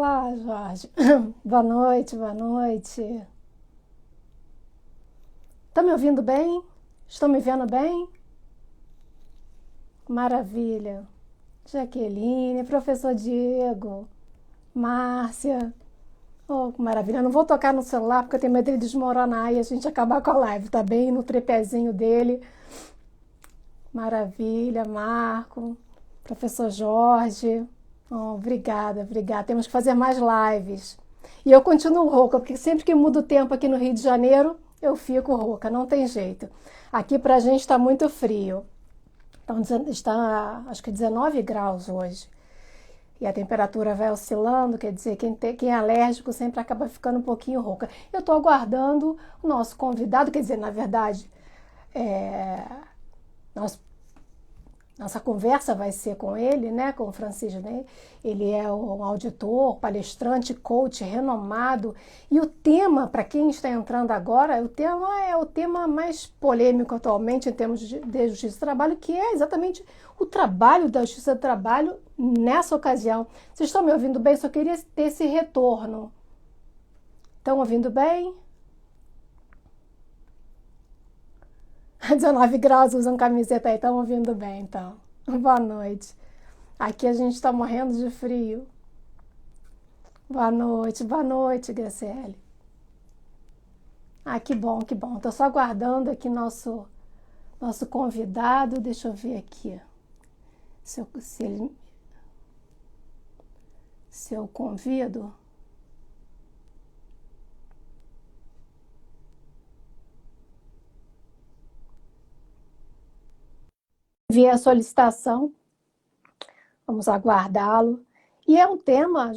Olá, Jorge. Boa noite, boa noite. Tá me ouvindo bem? Estão me vendo bem? Maravilha. Jaqueline, professor Diego, Márcia. Oh, que maravilha. Eu não vou tocar no celular porque eu tenho medo de desmoronar e a gente acabar com a live. Tá bem no tripézinho dele. Maravilha, Marco, professor Jorge. Oh, obrigada, obrigada. Temos que fazer mais lives. E eu continuo rouca, porque sempre que muda o tempo aqui no Rio de Janeiro, eu fico rouca, não tem jeito. Aqui pra gente está muito frio. Então, está, acho que 19 graus hoje. E a temperatura vai oscilando, quer dizer, quem é alérgico sempre acaba ficando um pouquinho rouca. Eu estou aguardando o nosso convidado, quer dizer, na verdade, nós nossa conversa vai ser com ele, né, com o Francisco, né? Ele é um auditor, palestrante, coach renomado. E o tema, para quem está entrando agora, o tema é o tema mais polêmico atualmente em termos de justiça do trabalho, que é exatamente o trabalho da justiça do trabalho nessa ocasião. Vocês estão me ouvindo bem? Só queria ter esse retorno. Estão ouvindo bem? 19 graus, usam camiseta aí, estão ouvindo bem, então. Boa noite. Aqui a gente está morrendo de frio. Boa noite, Graciele. Ah, que bom, que bom. Estou só aguardando aqui nosso convidado. Deixa eu ver aqui se eu convido. Vi a solicitação, vamos aguardá-lo. E é um tema,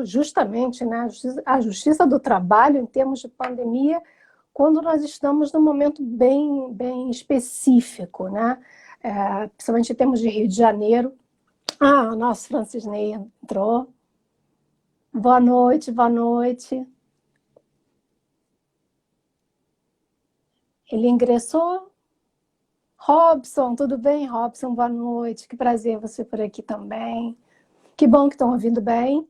justamente, né, a justiça do trabalho em termos de pandemia, quando nós estamos num momento bem específico, né? Principalmente em termos de Rio de Janeiro. Ah, o nosso Francisney entrou. Boa noite, boa noite. Ele ingressou? Robson, tudo bem, Robson? Boa noite. Que prazer você por aqui também. Que bom que estão ouvindo bem.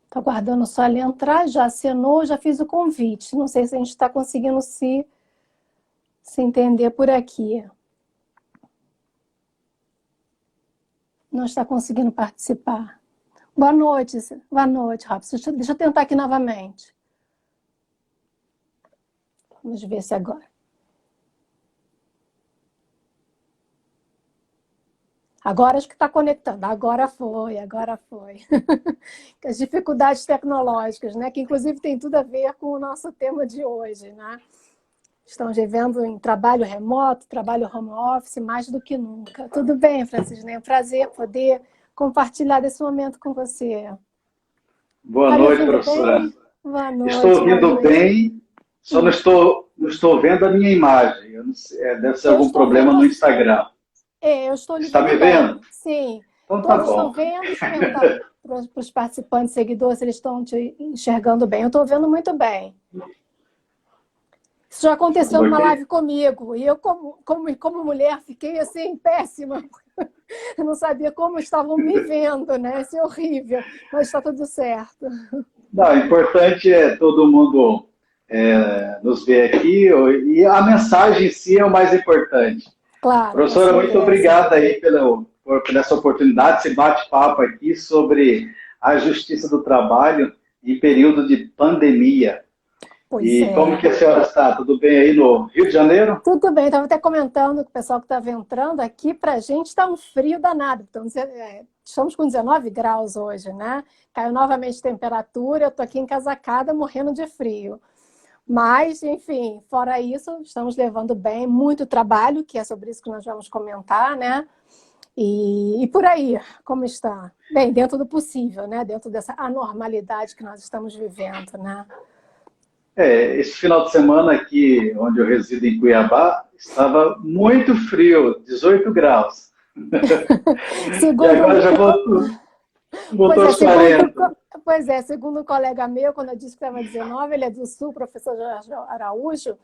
Estou aguardando só ele entrar, já acenou, já fiz o convite. Não sei se a gente está conseguindo se entender por aqui. Não está conseguindo participar. Boa noite, Robson. Deixa eu tentar aqui novamente. Vamos ver se agora. Agora acho que está conectando. Agora foi. As dificuldades tecnológicas, né? Que inclusive tem tudo a ver com o nosso tema de hoje, né? Estamos vivendo em trabalho remoto, trabalho home office, mais do que nunca. Tudo bem, Francisco? É um prazer poder compartilhar desse momento com você. Boa noite, professora. Bem? Boa noite. Estou ouvindo bem, só não estou vendo a minha imagem. Eu não sei, deve ser algum problema no Instagram. Eu estou Está me vendo? Sim. Então Todos tá bom. estão vendo. Deixa eu perguntar para os participantes, seguidores, se eles estão te enxergando bem. Eu estou vendo muito bem. Isso já aconteceu numa live comigo. E eu, como mulher, fiquei assim, péssima. Eu não sabia como estavam me vendo, né? Isso é horrível. Mas está tudo certo. Não, o importante é todo mundo nos ver aqui. E a mensagem em si é o mais importante. Claro. Professora, muito obrigada aí por essa oportunidade, esse bate-papo aqui sobre a justiça do trabalho em período de pandemia. Como que a senhora está? Tudo bem aí no Rio de Janeiro? Tudo bem, estava até comentando com o pessoal que estava entrando aqui, para a gente está um frio danado. Então, estamos com 19 graus hoje, né? Caiu novamente a temperatura, eu estou aqui encasacada, morrendo de frio. Mas, enfim, fora isso, estamos levando bem, muito trabalho, que é sobre isso que nós vamos comentar, né? E por aí, como está? Bem, dentro do possível, né? Dentro dessa anormalidade que nós estamos vivendo, né? Esse final de semana aqui, onde eu resido em Cuiabá, estava muito frio, 18 graus. Segundo e agora já voltou. Botou Pois os é, 40. segundo um colega meu, quando eu disse que estava 19, ele é do Sul, professor Jorge Araújo,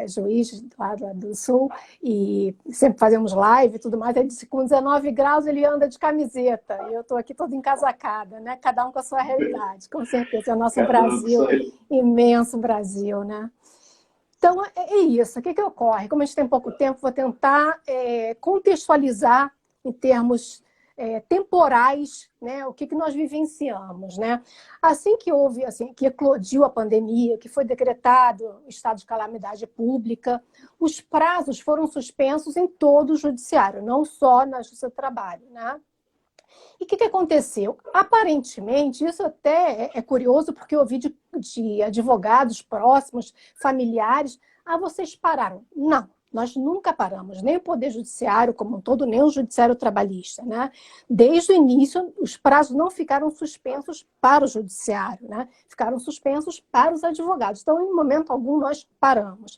juiz lá do Sul, e sempre fazemos live e tudo mais. Ele disse que com 19 graus ele anda de camiseta, e eu estou aqui toda encasacada, né? Cada um com a sua realidade, com certeza. É o nosso Cada um com Brasil, sua- imenso Brasil, né? Então, é isso. O que, que ocorre? Como a gente tem pouco tempo, vou tentar contextualizar em termos temporais, né, o que, que nós vivenciamos. Né? Assim que houve, assim, que eclodiu a pandemia, que foi decretado o estado de calamidade pública, os prazos foram suspensos em todo o judiciário, não só na Justiça do Trabalho. Né? E o que, que aconteceu? Aparentemente, isso até é curioso, porque eu ouvi de advogados próximos, familiares, vocês pararam. Não, nós nunca paramos, nem o Poder Judiciário como um todo, nem o Judiciário Trabalhista. Né? Desde o início, os prazos não ficaram suspensos para o Judiciário, né? Ficaram suspensos para os advogados. Então, em momento algum, nós paramos.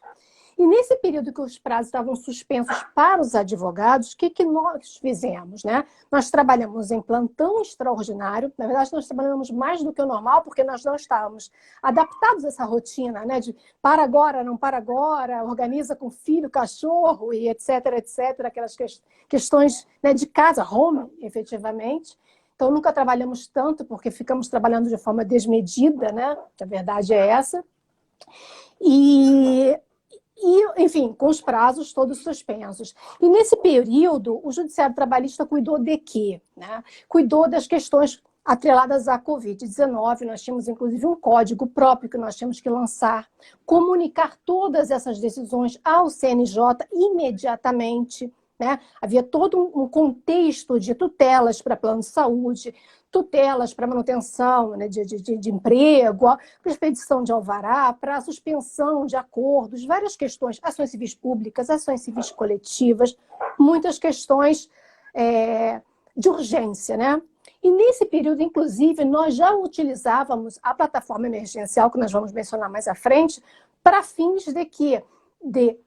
E nesse período que os prazos estavam suspensos para os advogados, o que, que nós fizemos? Né? Nós trabalhamos em plantão extraordinário, na verdade nós trabalhamos mais do que o normal, porque nós não estávamos adaptados a essa rotina, né? De para agora, não para agora, organiza com filho, cachorro e etc, etc, aquelas questões, né, de casa, home, efetivamente. Então nunca trabalhamos tanto, porque ficamos trabalhando de forma desmedida, né? A verdade é essa. Enfim, com os prazos todos suspensos. E nesse período, o Judiciário Trabalhista cuidou de quê? Né? Cuidou das questões atreladas à Covid-19. Nós tínhamos, inclusive, um código próprio que nós tínhamos que lançar, comunicar todas essas decisões ao CNJ imediatamente. Né? Havia todo um contexto de tutelas para plano de saúde, tutelas para manutenção, né, de emprego, para expedição de alvará, para suspensão de acordos, várias questões, ações civis públicas, ações civis coletivas, muitas questões de urgência. Né? E nesse período, inclusive, nós já utilizávamos a plataforma emergencial, que nós vamos mencionar mais à frente, para fins de quê? De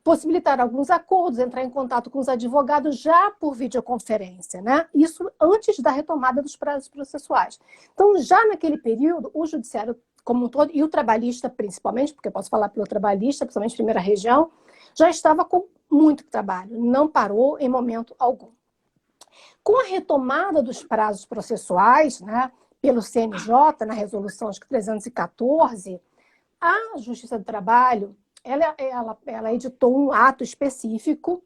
possibilitar alguns acordos, entrar em contato com os advogados já por videoconferência, né? Isso antes da retomada dos prazos processuais. Então, já naquele período, o judiciário como um todo, e o trabalhista principalmente, porque eu posso falar pelo trabalhista, principalmente primeira região, já estava com muito trabalho, não parou em momento algum. Com a retomada dos prazos processuais, né, pelo CNJ, na resolução acho que 314, a Justiça do Trabalho ela editou um ato específico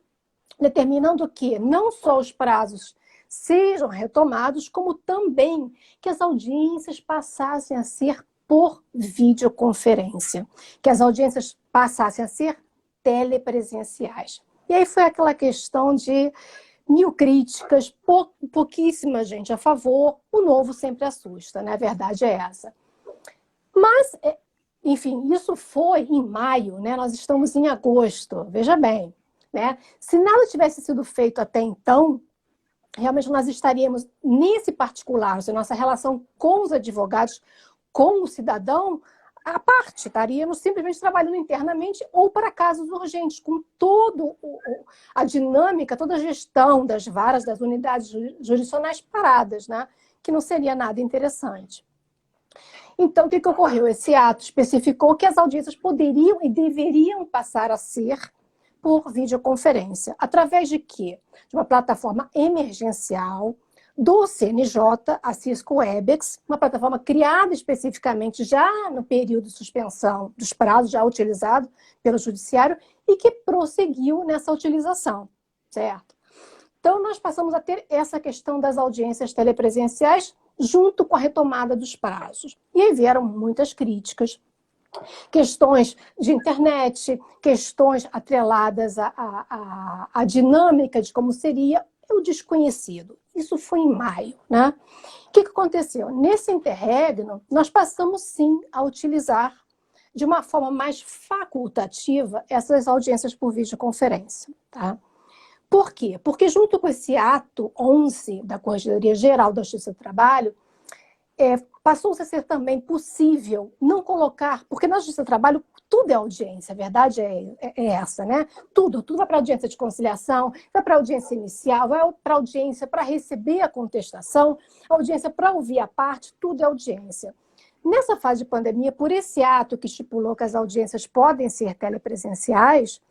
determinando que não só os prazos sejam retomados, como também que as audiências passassem a ser por videoconferência, que as audiências passassem a ser telepresenciais. E aí foi aquela questão de 1000 críticas, pouquíssima gente a favor, o novo sempre assusta, né? A verdade é essa. Mas enfim, isso foi em maio, né? Nós estamos em agosto, veja bem. Né? Se nada tivesse sido feito até então, realmente nós estaríamos, nesse particular, a nossa relação com os advogados, com o cidadão, à parte, estaríamos simplesmente trabalhando internamente ou para casos urgentes, com toda a dinâmica, toda a gestão das varas, das unidades jurisdicionais paradas, né? Que não seria nada interessante. Então, o que ocorreu? Esse ato especificou que as audiências poderiam e deveriam passar a ser por videoconferência. Através de quê? De uma plataforma emergencial do CNJ, a Cisco Webex, uma plataforma criada especificamente já no período de suspensão dos prazos, já utilizado pelo Judiciário, e que prosseguiu nessa utilização, certo? Então, nós passamos a ter essa questão das audiências telepresenciais junto com a retomada dos prazos. E aí vieram muitas críticas, questões de internet, questões atreladas à dinâmica de como seria o desconhecido. Isso foi em maio, né? O que aconteceu? Nesse interregno, nós passamos sim a utilizar de uma forma mais facultativa essas audiências por videoconferência, tá? Por quê? Porque junto com esse ato 11 da Corregedoria Geral da Justiça do Trabalho, passou-se a ser também possível não colocar, porque na Justiça do Trabalho tudo é audiência, a verdade é essa, né? Tudo vai para audiência de conciliação, vai para audiência inicial, vai para audiência para receber a contestação, audiência para ouvir a parte, tudo é audiência. Nessa fase de pandemia, por esse ato que estipulou que as audiências podem ser telepresenciais,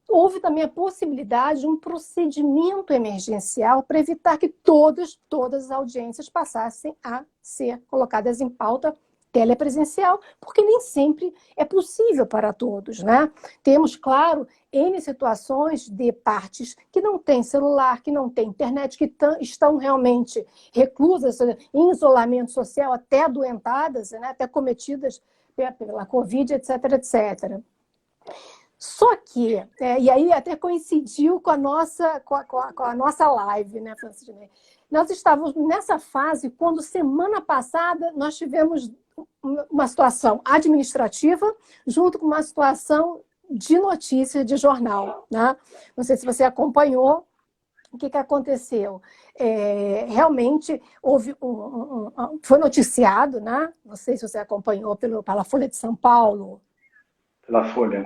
houve também a possibilidade de um procedimento emergencial para evitar que todas as audiências passassem a ser colocadas em pauta telepresencial, porque nem sempre é possível para todos, né? Temos, claro, N situações de partes que não têm celular, que não têm internet, que estão realmente reclusas, em isolamento social, até adoentadas, né? Até cometidas pela Covid, etc, etc. Só que, e aí até coincidiu com a nossa live, né, Francisco? Nós estávamos nessa fase quando, semana passada, nós tivemos uma situação administrativa junto com uma situação de notícia de jornal, né? Não sei se você acompanhou o que aconteceu. Realmente houve foi noticiado, né? Não sei se você acompanhou pela Folha de São Paulo. Pela Folha.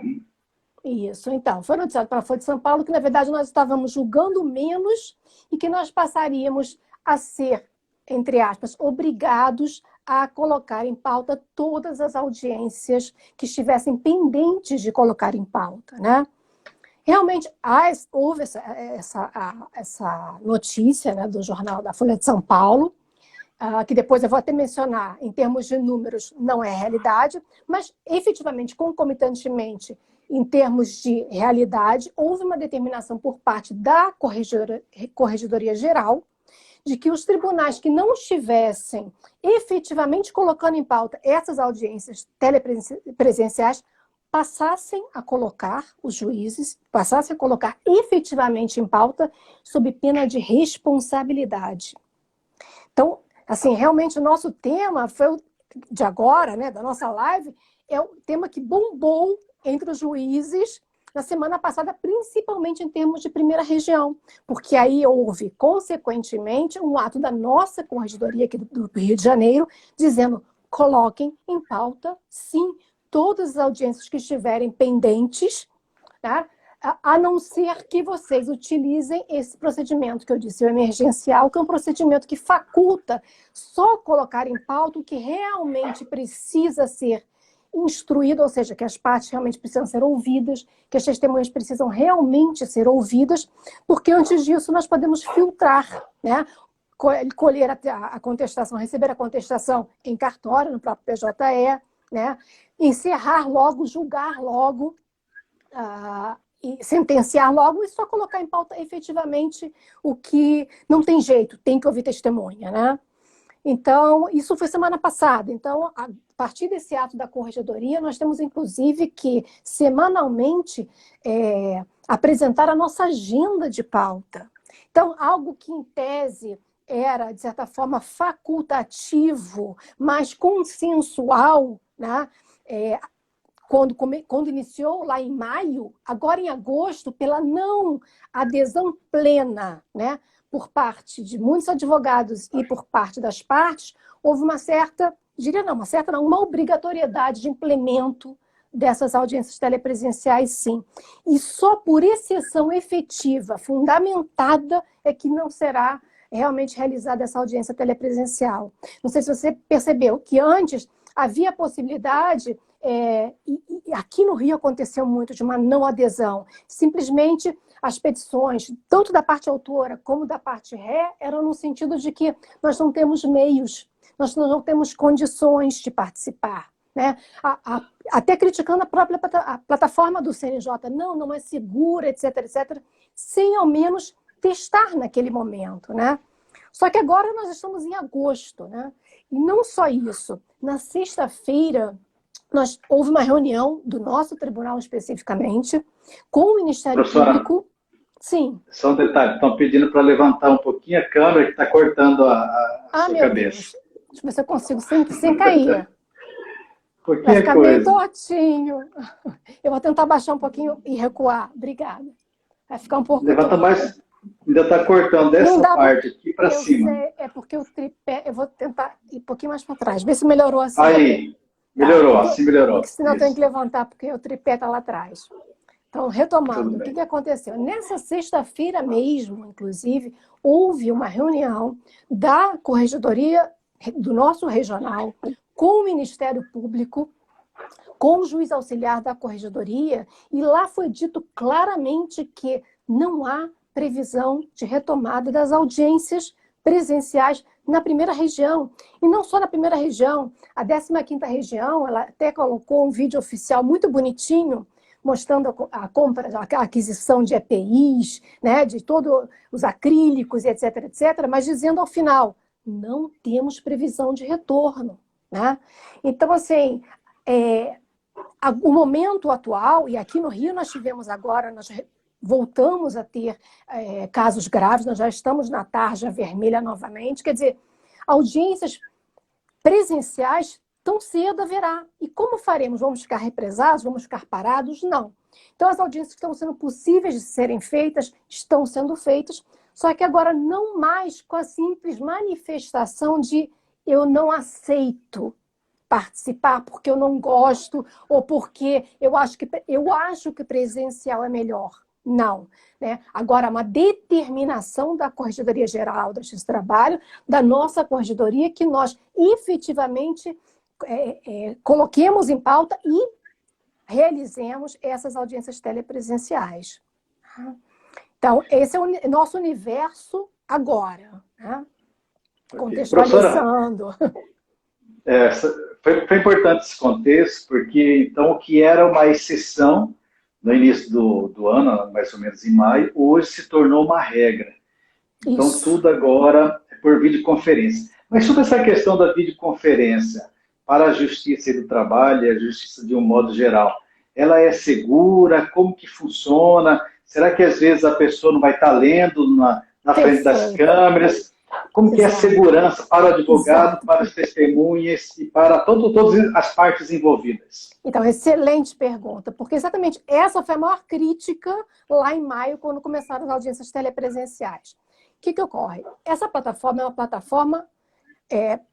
Isso, então, foi noticiado pela Folha de São Paulo que, na verdade, nós estávamos julgando menos e que nós passaríamos a ser, entre aspas, obrigados a colocar em pauta todas as audiências que estivessem pendentes de colocar em pauta, né? Realmente, houve essa notícia, né, do jornal da Folha de São Paulo, que depois eu vou até mencionar, em termos de números, não é realidade, mas, efetivamente, concomitantemente, em termos de realidade, houve uma determinação por parte da Corregedoria Geral de que os tribunais que não estivessem efetivamente colocando em pauta essas audiências telepresenciais passassem a colocar, os juízes, passassem a colocar efetivamente em pauta sob pena de responsabilidade. Então, assim, realmente o nosso tema foi de agora, né, da nossa live, é o tema que bombou entre os juízes na semana passada, principalmente em termos de primeira região, porque aí houve, consequentemente, um ato da nossa corregedoria aqui do Rio de Janeiro, dizendo, coloquem em pauta, sim, todas as audiências que estiverem pendentes, tá? A não ser que vocês utilizem esse procedimento que eu disse, o emergencial, que é um procedimento que faculta só colocar em pauta o que realmente precisa ser instruído, ou seja, que as partes realmente precisam ser ouvidas, que as testemunhas precisam realmente ser ouvidas, porque antes disso nós podemos filtrar, né? Colher a contestação, receber a contestação em cartório, no próprio PJE, né? Encerrar logo, julgar logo, e sentenciar logo e só colocar em pauta efetivamente o que não tem jeito, tem que ouvir testemunha, né? Então, isso foi semana passada. Então, a partir desse ato da corregedoria, nós temos, inclusive, que, semanalmente, apresentar a nossa agenda de pauta. Então, algo que, em tese, era, de certa forma, facultativo, mas consensual, né? Quando iniciou lá em maio, agora em agosto, pela não adesão plena, né? Por parte de muitos advogados e por parte das partes, houve uma certa, uma obrigatoriedade de implemento dessas audiências telepresenciais, sim. E só por exceção efetiva, fundamentada, é que não será realmente realizada essa audiência telepresencial. Não sei se você percebeu que antes havia a possibilidade, e aqui no Rio aconteceu muito, de uma não adesão. Simplesmente as petições, tanto da parte autora como da parte ré, eram no sentido de que nós não temos meios, nós não temos condições de participar, né? Até criticando a própria plataforma do CNJ, não é segura, etc, etc, sem ao menos testar naquele momento, né? Só que agora nós estamos em agosto, né? E não só isso, na sexta-feira houve uma reunião do nosso tribunal especificamente com o Ministério Público. Sim. Só um detalhe, estão pedindo para levantar um pouquinho a câmera que está cortando a sua meu cabeça. Deus. Deixa eu ver se eu consigo sem cair. Vai ficar meio tortinho. Eu vou tentar baixar um pouquinho e recuar. Obrigada. Vai ficar um pouco... Levanta mais Ainda está cortando Não dessa dá parte aqui para eu cima. sei, é porque o tripé, eu vou tentar ir um pouquinho mais para trás, ver se melhorou assim. Aí, Tá, melhorou, assim melhorou. porque senão eu tenho que Isso, levantar, porque o tripé está lá atrás. Então, tudo retomando, o que bem. que aconteceu? Nessa sexta-feira mesmo, inclusive, houve uma reunião da Corregedoria do nosso regional com o Ministério Público, com o juiz auxiliar da Corregedoria, e lá foi dito claramente que não há previsão de retomada das audiências presenciais na primeira região. E não só na primeira região, a 15ª região, ela até colocou um vídeo oficial muito bonitinho, mostrando a compra, a aquisição de EPIs, né, de todos os acrílicos, etc., etc., mas dizendo ao final, não temos previsão de retorno. Né? Então, assim, o momento atual, e aqui no Rio nós tivemos agora, nós voltamos a ter casos graves, nós já estamos na tarja vermelha novamente, quer dizer, audiências presenciais tão cedo haverá. E como faremos? Vamos ficar represados? Vamos ficar parados? Não. Então, as audiências que estão sendo possíveis de serem feitas, estão sendo feitas, só que agora não mais com a simples manifestação de eu não aceito participar porque eu não gosto ou porque eu acho que presencial é melhor. Não. Né? Agora, uma determinação da Corregedoria Geral da Justiça do Trabalho, da nossa Corregedoria, que nós efetivamente coloquemos em pauta e realizemos essas audiências telepresenciais. Então, esse é o nosso universo agora. Né? Contextualizando. Foi importante esse contexto, porque então o que era uma exceção no início do ano, mais ou menos em maio, hoje se tornou uma regra. Então, Isso. tudo agora é por videoconferência. Mas sobre essa questão da videoconferência para a Justiça do Trabalho e a Justiça de um modo geral, ela é segura? Como que funciona? Será que às vezes a pessoa não vai estar lendo na frente das câmeras? Como que é a segurança para o advogado, para as testemunhas e para todas as partes envolvidas? Então, excelente pergunta, porque exatamente essa foi a maior crítica lá em maio, quando começaram as audiências telepresenciais. O que ocorre? Essa plataforma é uma plataforma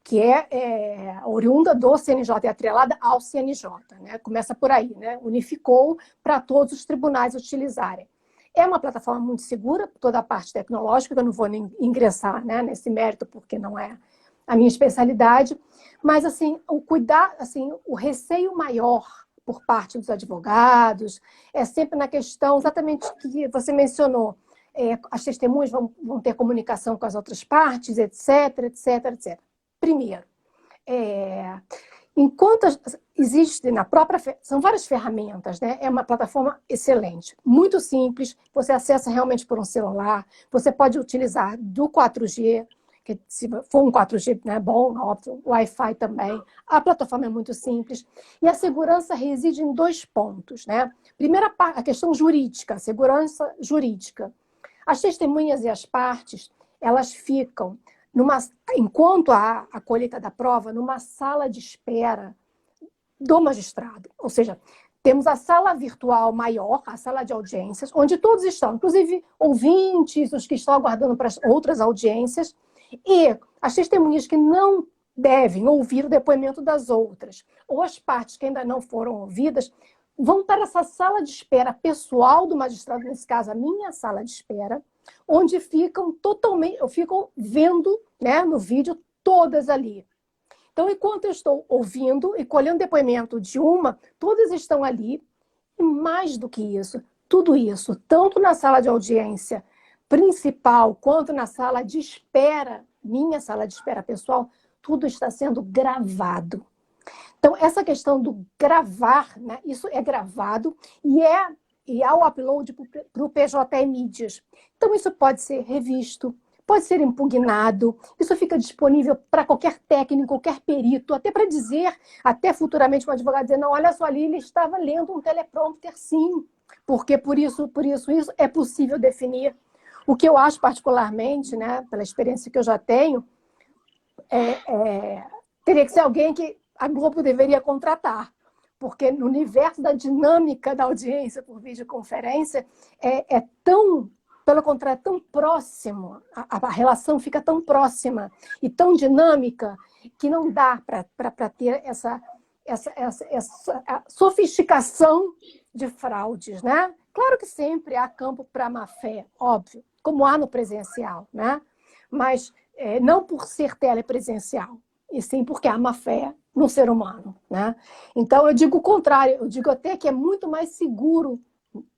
que é oriunda do CNJ e atrelada ao CNJ. Né? Começa por aí, né? Unificou para todos os tribunais utilizarem. É uma plataforma muito segura, toda a parte tecnológica, que eu não vou nem ingressar, né, nesse mérito, porque não é a minha especialidade, mas assim, o receio maior por parte dos advogados é sempre na questão exatamente que você mencionou, as testemunhas vão ter comunicação com as outras partes, etc, etc, etc. Primeiro, enquanto existe na própria... São várias ferramentas, né? É uma plataforma excelente, muito simples, você acessa realmente por um celular, você pode utilizar do 4G, que se for um 4G, né, bom, óbvio, Wi-Fi também. A plataforma é muito simples. E a segurança reside em 2 pontos, né? Primeira, a questão jurídica, a segurança jurídica. As testemunhas e as partes, elas ficam enquanto há a colheita da prova, numa sala de espera do magistrado. Ou seja, temos a sala virtual maior, a sala de audiências, onde todos estão, inclusive ouvintes, os que estão aguardando para as outras audiências, e as testemunhas que não devem ouvir o depoimento das outras, ou as partes que ainda não foram ouvidas, vão para essa sala de espera pessoal do magistrado, nesse caso a minha sala de espera, onde ficam vendo, né, no vídeo todas ali. Então, enquanto eu estou ouvindo e colhendo depoimento de uma, todas estão ali, e mais do que isso, tudo isso, tanto na sala de audiência principal, quanto na sala de espera, minha sala de espera pessoal, tudo está sendo gravado. Então, essa questão do gravar, né, isso é gravado e há o upload para o PJ Mídias. Então, isso pode ser revisto, pode ser impugnado, isso fica disponível para qualquer técnico, qualquer perito, até para dizer, até futuramente um advogado dizer, não, olha só ali, ele estava lendo um teleprompter, sim, porque por isso, isso é possível definir. O que eu acho particularmente, né, pela experiência que eu já tenho, teria que ser alguém que a Globo deveria contratar, porque no universo da dinâmica da audiência por videoconferência é tão pelo contrário, é tão próximo, a relação fica tão próxima e tão dinâmica que não dá para ter essa sofisticação de fraudes, né? Claro que sempre há campo para má fé, óbvio, como há no presencial, né? Mas não por ser telepresencial, e sim porque há má fé no ser humano, né? Então eu digo o contrário, eu digo até que é muito mais seguro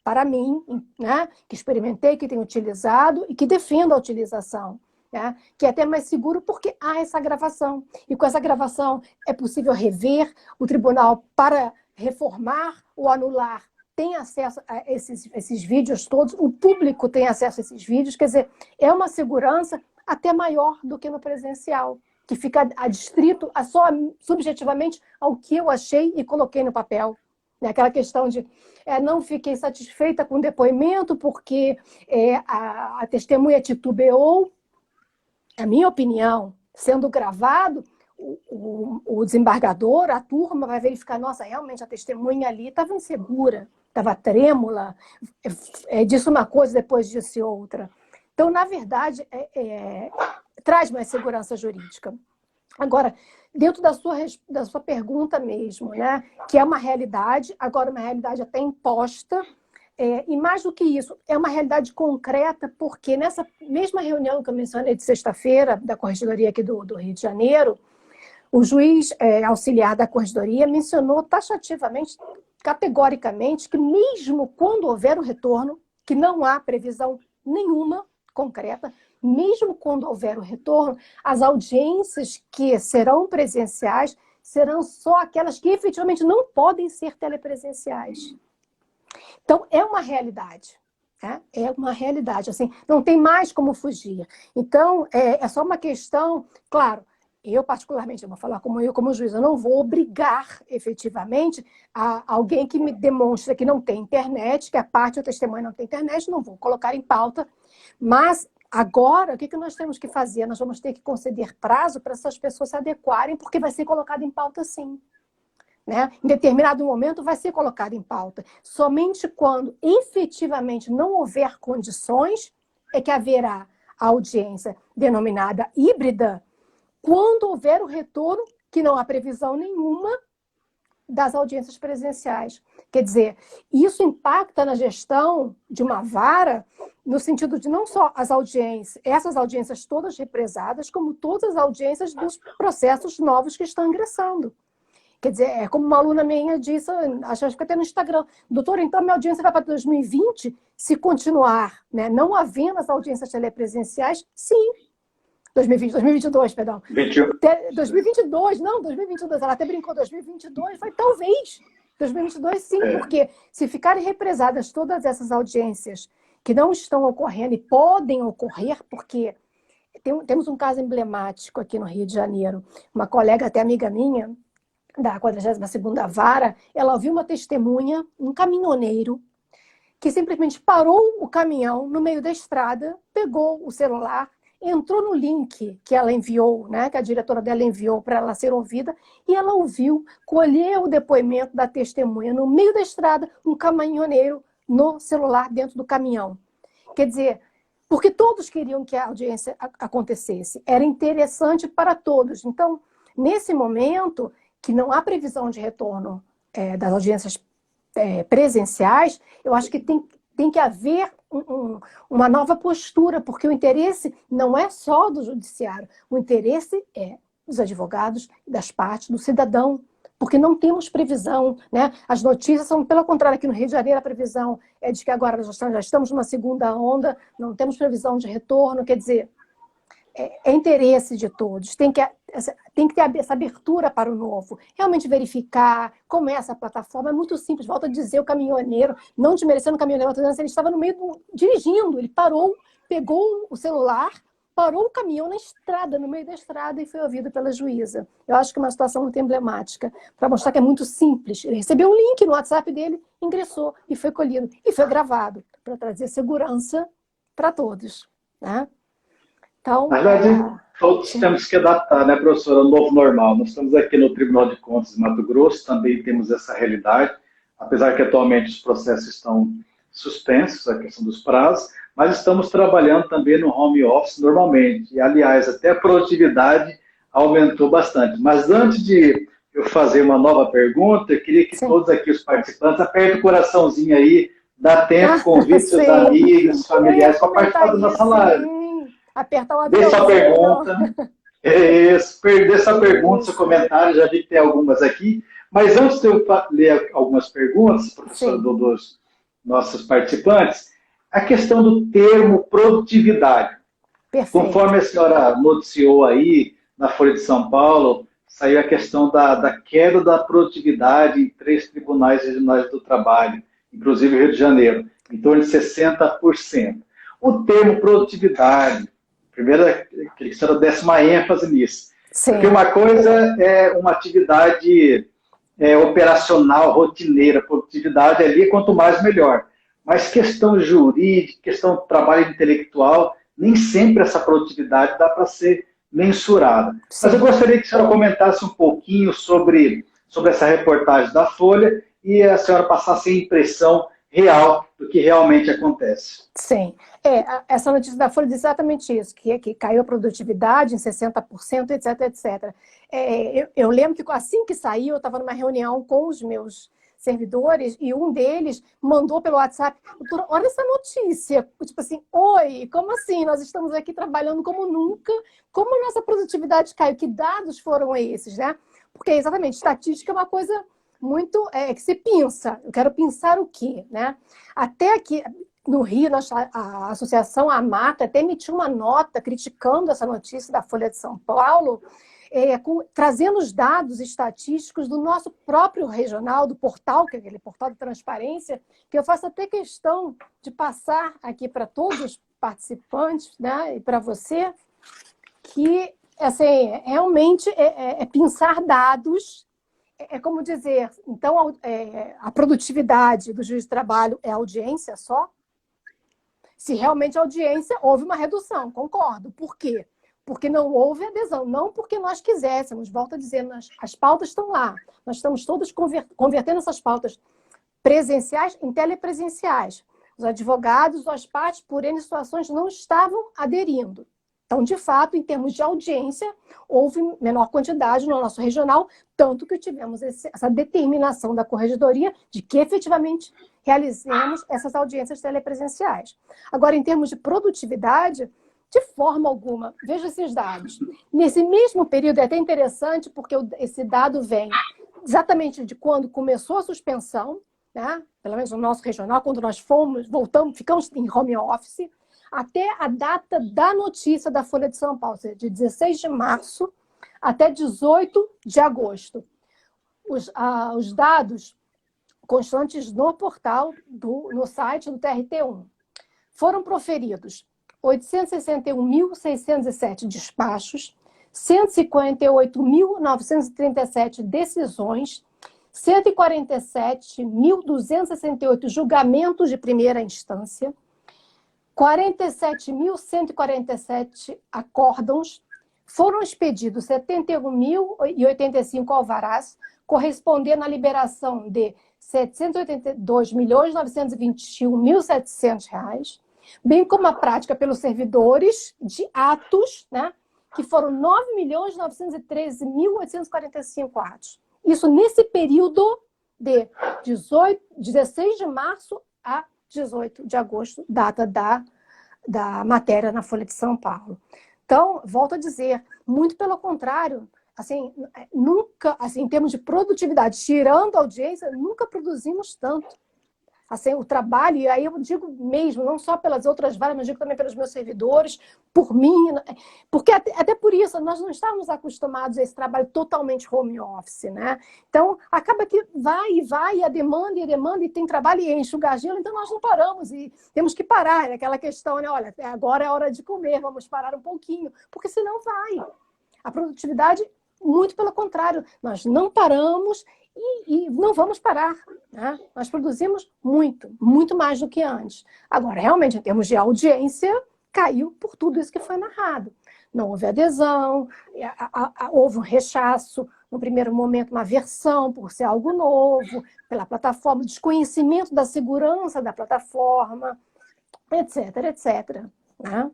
para mim, né? Que experimentei, que tenho utilizado e que defendo a utilização. Né? Que é até mais seguro porque há essa gravação. E com essa gravação é possível rever, o tribunal, para reformar ou anular, tem acesso a esses vídeos todos, o público tem acesso a esses vídeos, quer dizer, é uma segurança até maior do que no presencial, que fica adstrito só subjetivamente ao que eu achei e coloquei no papel. Aquela questão de não fiquei satisfeita com o depoimento porque a testemunha titubeou. A minha opinião, sendo gravado, o desembargador, a turma vai verificar, nossa, realmente a testemunha ali estava insegura, estava trêmula, disse uma coisa, depois disse outra. Então, na verdade, traz mais segurança jurídica. Agora, dentro da sua pergunta mesmo, né, que é uma realidade, agora uma realidade até imposta, e mais do que isso, é uma realidade concreta, porque nessa mesma reunião que eu mencionei de sexta-feira, da Corregedoria aqui do Rio de Janeiro, o juiz auxiliar da Corregedoria mencionou taxativamente, categoricamente, que mesmo quando houver o retorno, que não há previsão nenhuma concreta, mesmo quando houver o retorno, as audiências que serão presenciais serão só aquelas que efetivamente não podem ser telepresenciais. Então, é uma realidade. Né? É uma realidade. Assim, não tem mais como fugir. Então, é só uma questão... Claro, eu particularmente, eu vou falar como juiz, eu não vou obrigar efetivamente a alguém que me demonstra que não tem internet, que a parte do testemunho não tem internet, não vou colocar em pauta. Mas, agora, o que nós temos que fazer? Nós vamos ter que conceder prazo para essas pessoas se adequarem, porque vai ser colocado em pauta sim. Né? Em determinado momento vai ser colocado em pauta. Somente quando efetivamente não houver condições é que haverá a audiência denominada híbrida, quando houver o retorno, que não há previsão nenhuma das audiências presenciais. Quer dizer, isso impacta na gestão de uma vara no sentido de não só as audiências, essas audiências todas represadas, como todas as audiências dos processos novos que estão ingressando. Quer dizer, como uma aluna minha disse, acho que até no Instagram, doutora, então minha audiência vai para 2020, se continuar, né, não havendo as audiências telepresenciais, sim. 2022, perdão. 2022, não, 2022, ela até brincou, 2022, vai talvez. 2022, sim, porque se ficarem represadas todas essas audiências que não estão ocorrendo e podem ocorrer, porque temos um caso emblemático aqui no Rio de Janeiro, uma colega, até amiga minha, da 42ª Vara, ela ouviu uma testemunha, um caminhoneiro, que simplesmente parou o caminhão no meio da estrada, pegou o celular, entrou no link que ela enviou, né, que a diretora dela enviou para ela ser ouvida, e ela ouviu, colheu o depoimento da testemunha no meio da estrada, um caminhoneiro no celular dentro do caminhão. Quer dizer, porque todos queriam que a audiência acontecesse, era interessante para todos. Então, nesse momento, que não há previsão de retorno das audiências presenciais, eu acho que tem que haver uma nova postura, porque o interesse não é só do judiciário, o interesse é dos advogados, das partes, do cidadão, porque não temos previsão, né? As notícias são, pelo contrário, aqui no Rio de Janeiro a previsão é de que agora já estamos numa segunda onda, não temos previsão de retorno, quer dizer, é interesse de todos, tem que ter essa abertura para o novo, realmente verificar como é essa plataforma, é muito simples, volto a dizer, o caminhoneiro, não desmerecendo o caminhoneiro, ele estava no meio dirigindo, ele parou, pegou o celular, parou o caminhão na estrada, no meio da estrada, e foi ouvido pela juíza. Eu acho que é uma situação muito emblemática, para mostrar que é muito simples. Ele recebeu um link no WhatsApp dele, ingressou e foi colhido, e foi gravado, para trazer segurança para todos, né? Então, na verdade, todos temos que adaptar, né, professora, ao novo normal. Nós estamos aqui no Tribunal de Contas de Mato Grosso, também temos essa realidade, apesar que atualmente os processos estão suspensos, a questão dos prazos, mas estamos trabalhando também no home office normalmente. E, aliás, até a produtividade aumentou bastante. Mas antes de eu fazer uma nova pergunta, eu queria que Sim. todos aqui os participantes apertem o coraçãozinho aí, dá tempo, convide seus Sim. amigos, familiares para participar da nossa live. Sim. Apertar o Deixe sua aviãozinho. pergunta. Isso, perder sua pergunta, seu comentário, já vi que tem algumas aqui. Mas antes de eu ler algumas perguntas, professor, dos nossos participantes, a questão do termo produtividade. Perfeito. Conforme a senhora noticiou aí, na Folha de São Paulo, saiu a questão da queda da produtividade em 3 tribunais regionais do trabalho, inclusive Rio de Janeiro, em torno de 60%. O termo produtividade, primeiro, queria que a senhora desse uma ênfase nisso. Sim. Porque uma coisa é uma atividade operacional, rotineira, produtividade ali, quanto mais melhor. Mas questão jurídica, questão do trabalho intelectual, nem sempre essa produtividade dá para ser mensurada. Sim. Mas eu gostaria que a senhora comentasse um pouquinho sobre essa reportagem da Folha e a senhora passasse a impressão real do que realmente acontece. Sim. Essa notícia da Folha diz exatamente isso, que caiu a produtividade em 60%, etc, etc. Eu lembro que assim que saiu, eu estava numa reunião com os meus servidores e um deles mandou pelo WhatsApp: doutora, olha essa notícia. Tipo assim, oi, como assim? Nós estamos aqui trabalhando como nunca, como a nossa produtividade caiu? Que dados foram esses, né? Porque exatamente, estatística é uma coisa muito que se pensa. Eu quero pensar o quê, né? Até aqui no Rio, a associação AMATA até emitiu uma nota criticando essa notícia da Folha de São Paulo, trazendo os dados estatísticos do nosso próprio regional, do portal, que é aquele portal de transparência, que eu faço até questão de passar aqui para todos os participantes, né, e para você, que assim, realmente pensar dados. É como dizer, então, a produtividade do juiz de trabalho é audiência só? Se realmente a audiência, houve uma redução, concordo. Por quê? Porque não houve adesão, não porque nós quiséssemos. Volto a dizer, as pautas estão lá. Nós estamos todos convertendo essas pautas presenciais em telepresenciais. Os advogados, as partes, por N situações, não estavam aderindo. Então, de fato, em termos de audiência, houve menor quantidade no nosso regional, tanto que tivemos essa determinação da Corregedoria de que efetivamente realizemos essas audiências telepresenciais. Agora, em termos de produtividade, de forma alguma, veja esses dados. Nesse mesmo período, é até interessante, porque esse dado vem exatamente de quando começou a suspensão, né? Pelo menos no nosso regional, quando nós ficamos em home office, até a data da notícia da Folha de São Paulo, ou seja, de 16 de março até 18 de agosto. Os dados constantes no portal, no site do TRT1. Foram proferidos 861.607 despachos, 158.937 decisões, 147.268 julgamentos de primeira instância, 47.147 acórdãos, foram expedidos 71.085 alvarás, correspondendo à liberação de R$ 782.921.700, bem como a prática pelos servidores de atos, né, que foram 9.913.845 atos. Isso nesse período de 16 de março a 18 de agosto, data da matéria na Folha de São Paulo. Então, volto a dizer, muito pelo contrário, assim, nunca, assim, em termos de produtividade, tirando a audiência, nunca produzimos tanto. Assim, o trabalho, e aí eu digo mesmo, não só pelas outras varas, mas digo também pelos meus servidores, por mim, porque até por isso nós não estávamos acostumados a esse trabalho totalmente home office, né? Então, acaba que vai, e a demanda, e tem trabalho e enche o gelo, então nós não paramos e temos que parar, aquela questão, né? Olha, agora é hora de comer, vamos parar um pouquinho, porque senão vai. A produtividade, muito pelo contrário, nós não paramos e não vamos parar, né? Nós produzimos muito, muito mais do que antes. Agora, realmente, em termos de audiência, caiu por tudo isso que foi narrado. Não houve adesão, houve um rechaço no primeiro momento, uma aversão por ser algo novo, pela plataforma, desconhecimento da segurança da plataforma, etc, etc. Né?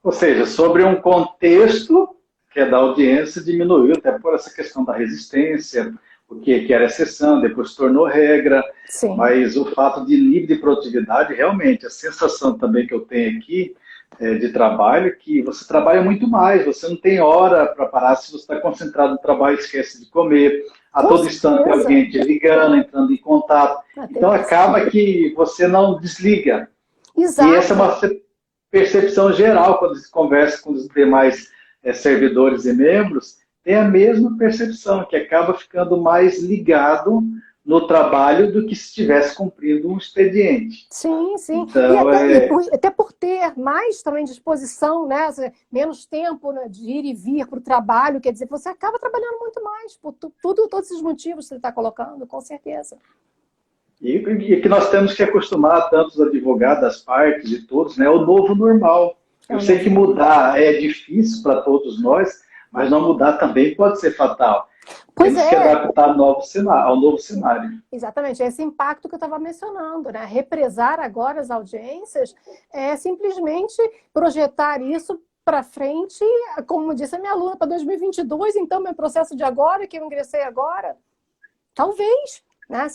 Ou seja, sobre um contexto que é da audiência, diminuiu até por essa questão da resistência, o que era exceção, depois se tornou regra, Sim. Mas o fato de nível de produtividade, realmente, a sensação também que eu tenho aqui de trabalho, é que você trabalha muito mais, você não tem hora para parar, se você está concentrado no trabalho, esquece de comer, a todo instante tem alguém te ligando, entrando em contato, então acaba que você não desliga. Exato. E essa é uma percepção geral quando se conversa com os demais servidores e membros, tem a mesma percepção, que acaba ficando mais ligado no trabalho do que se estivesse cumprindo um expediente. Sim, sim. Então, e até por ter mais também disposição, né? Menos tempo, né, de ir e vir para o trabalho, quer dizer, você acaba trabalhando muito mais, por todos esses motivos que você está colocando, com certeza. E que nós temos que acostumar, tanto os advogados, as partes e todos, né, o novo normal. Eu sei que mudar é difícil para todos nós, mas não mudar também pode ser fatal. Temos que adaptar ao novo cenário. Exatamente, esse impacto que eu estava mencionando, né? Represar agora as audiências é simplesmente projetar isso para frente, como disse a minha aluna, para 2022, então, meu processo de agora, que eu ingressei agora, talvez. Né?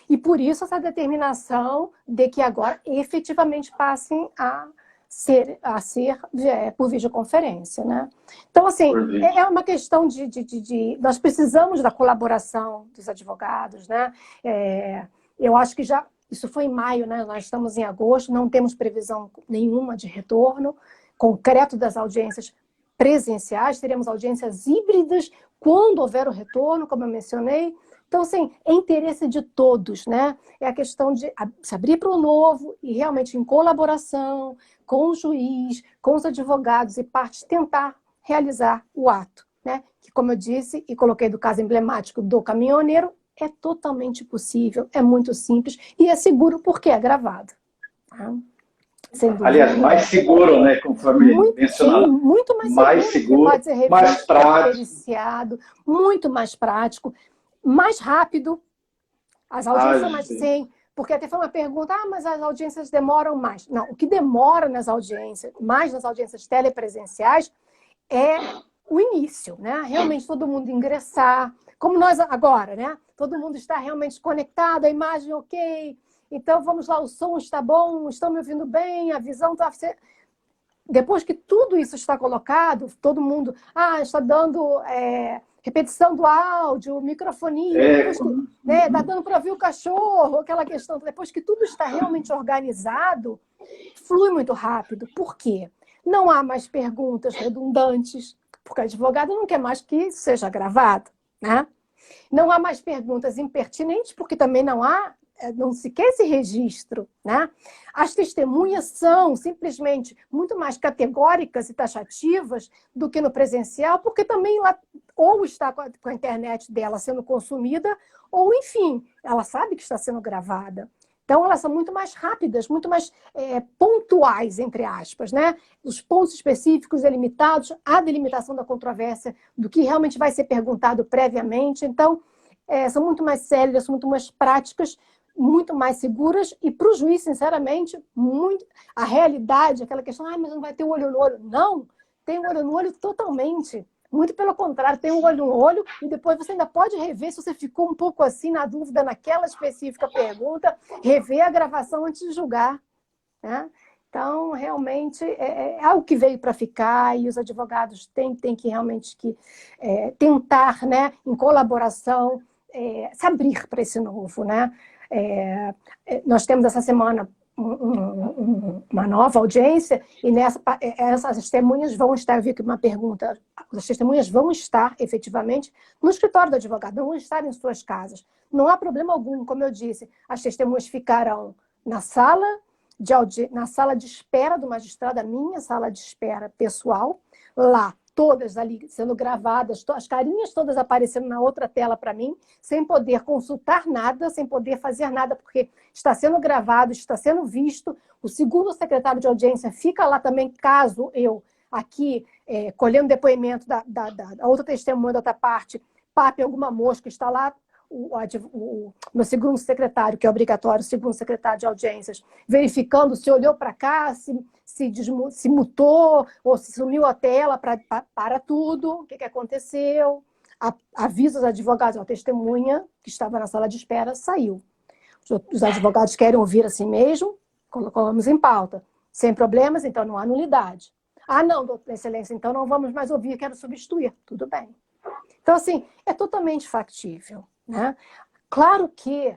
E por isso essa determinação de que agora efetivamente passem a ser por videoconferência, né? Então, assim, é uma questão nós precisamos da colaboração dos advogados, né? Eu acho que isso foi em maio, né? Nós estamos em agosto, não temos previsão nenhuma de retorno concreto das audiências presenciais, teremos audiências híbridas quando houver o retorno, como eu mencionei. Então, assim, é interesse de todos, né? É a questão de se abrir para o novo e realmente em colaboração com o juiz, com os advogados e partes, tentar realizar o ato, né? Que, como eu disse e coloquei do caso emblemático do caminhoneiro, é totalmente possível, é muito simples e é seguro porque é gravado. Tá? Aliás, mais seguro, né? Conforme mencionado. Sim, muito mais seguro, pode ser revisto, mais prático. periciado, muito mais prático. Mais rápido, as audiências são mais... Sim, porque até foi uma pergunta, mas as audiências demoram mais. Não, o que demora nas audiências, mais nas audiências telepresenciais, é o início, né? Realmente todo mundo ingressar, como nós agora, né? Todo mundo está realmente conectado, a imagem ok, então vamos lá, o som está bom, estão me ouvindo bem, a visão está... Depois que tudo isso está colocado, todo mundo, está dando... repetição do áudio, microfonia, está dando para ouvir o cachorro, aquela questão. Depois que tudo está realmente organizado, flui muito rápido. Por quê? Não há mais perguntas redundantes, porque o advogado não quer mais que isso seja gravado. Né? Não há mais perguntas impertinentes, porque também não se quer esse registro. Né? As testemunhas são simplesmente muito mais categóricas e taxativas do que no presencial, porque também lá ou está com a internet dela sendo consumida, ou, enfim, ela sabe que está sendo gravada. Então, elas são muito mais rápidas, muito mais pontuais, entre aspas, né? Os pontos específicos delimitados, a delimitação da controvérsia, do que realmente vai ser perguntado previamente. Então, são muito mais céleres, muito mais práticas, muito mais seguras, e para o juiz, sinceramente, a realidade, aquela questão, mas não vai ter olho no olho. Não, tem olho no olho totalmente. Muito pelo contrário, tem um olho no olho e depois você ainda pode rever se você ficou um pouco assim na dúvida naquela específica pergunta, rever a gravação antes de julgar. Né? Então, realmente, é algo que veio para ficar e os advogados têm que realmente tentar, né, em colaboração, se abrir para esse novo. Né? Nós temos essa semana uma nova audiência e essas testemunhas vão estar, eu vi aqui uma pergunta, as testemunhas vão estar efetivamente no escritório do advogado, não vão estar em suas casas. Não há problema algum, como eu disse, as testemunhas ficarão na sala de espera do magistrado, a minha sala de espera pessoal, lá, todas ali sendo gravadas, as carinhas todas aparecendo na outra tela para mim, sem poder consultar nada, sem poder fazer nada, porque está sendo gravado, está sendo visto. O segundo secretário de audiência fica lá também, caso eu, aqui, colhendo depoimento da outra testemunha, da outra parte, pape alguma mosca, está lá o meu segundo secretário, que é obrigatório, o segundo secretário de audiências, verificando se olhou para cá, se mutou, ou se sumiu a tela para tudo, o que aconteceu. Avisa os advogados, a testemunha que estava na sala de espera saiu. Os advogados querem ouvir assim mesmo, colocamos em pauta. Sem problemas, então não há nulidade. Ah, não, doutora Excelência, então não vamos mais ouvir, quero substituir. Tudo bem. Então, assim, é totalmente factível, né? Claro que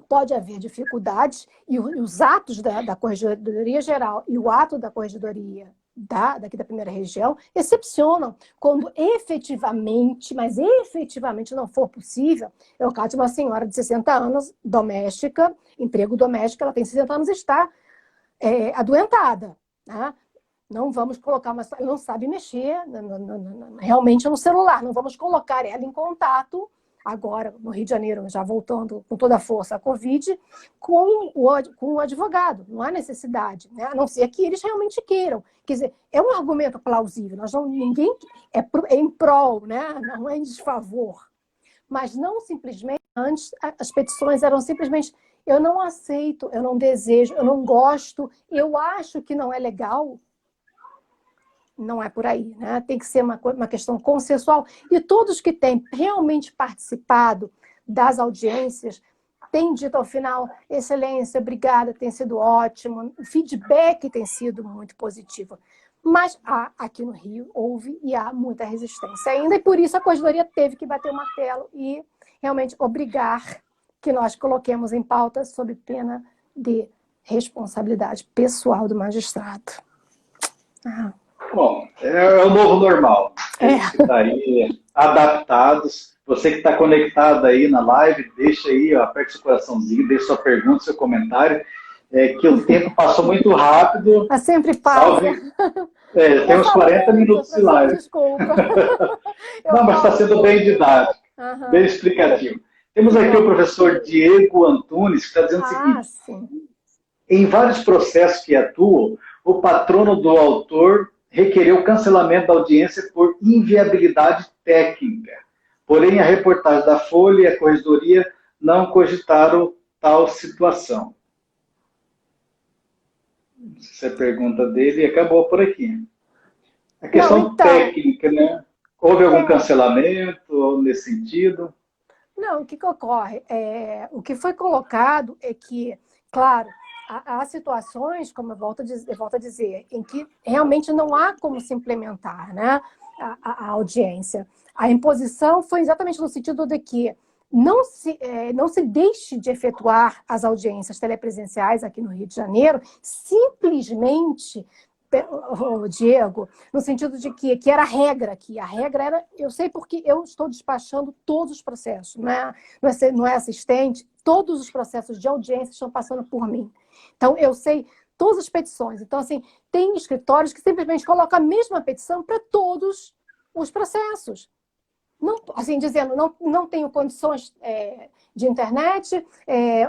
pode haver dificuldades e os atos da Corregedoria Geral e o ato da Corregedoria daqui da primeira região excepcionam quando efetivamente, mas efetivamente não for possível. É o caso de uma senhora de 60 anos, doméstica, emprego doméstico, ela tem 60 anos e está adoentada, né? Não vamos colocar ela não sabe mexer realmente no celular, não vamos colocar ela em contato agora, no Rio de Janeiro, já voltando com toda a força a Covid, com o advogado. Não há necessidade, né? A não ser que eles realmente queiram. Quer dizer, é um argumento plausível. Ninguém é em prol, né? Não é em desfavor. Mas não simplesmente, antes as petições eram simplesmente, eu não aceito, eu não desejo, eu não gosto, eu acho que não é legal. Não é por aí, né? Tem que ser uma questão consensual. E todos que têm realmente participado das audiências têm dito ao final, excelência, obrigada, tem sido ótimo, o feedback tem sido muito positivo. Mas aqui no Rio houve e há muita resistência ainda, e por isso a Corregedoria teve que bater o martelo e realmente obrigar que nós coloquemos em pauta sob pena de responsabilidade pessoal do magistrado. Bom, é o novo normal. A gente está aí adaptados. Você que está conectado aí na live, deixa aí, ó, aperte seu coraçãozinho, deixa sua pergunta, seu comentário, que o tempo passou muito rápido. Mas sempre passa. Tem uns 40 minutos de live. Desculpa. Não, mas está sendo bem didático, bem explicativo. Temos aqui o professor Diego Antunes, que está dizendo o seguinte: sim. Em vários processos que atuam, o patrono do autor requereu o cancelamento da audiência por inviabilidade técnica. Porém, a reportagem da Folha e a Corregedoria não cogitaram tal situação. Essa é a pergunta dele e acabou por aqui. A questão técnica, né? Houve algum cancelamento nesse sentido? Não, o que ocorre? O que foi colocado é que, claro, há situações, como eu volto a dizer, em que realmente não há como se implementar, né, a audiência. A imposição foi exatamente no sentido de que não se deixe de efetuar as audiências telepresenciais aqui no Rio de Janeiro, simplesmente, Diego, no sentido de que era a regra aqui. A regra era, eu sei porque eu estou despachando todos os processos, não é assistente, todos os processos de audiência estão passando por mim. Então, eu sei todas as petições. Então, assim, tem escritórios que simplesmente colocam a mesma petição para todos os processos. Não, assim, dizendo, não tenho condições de internet,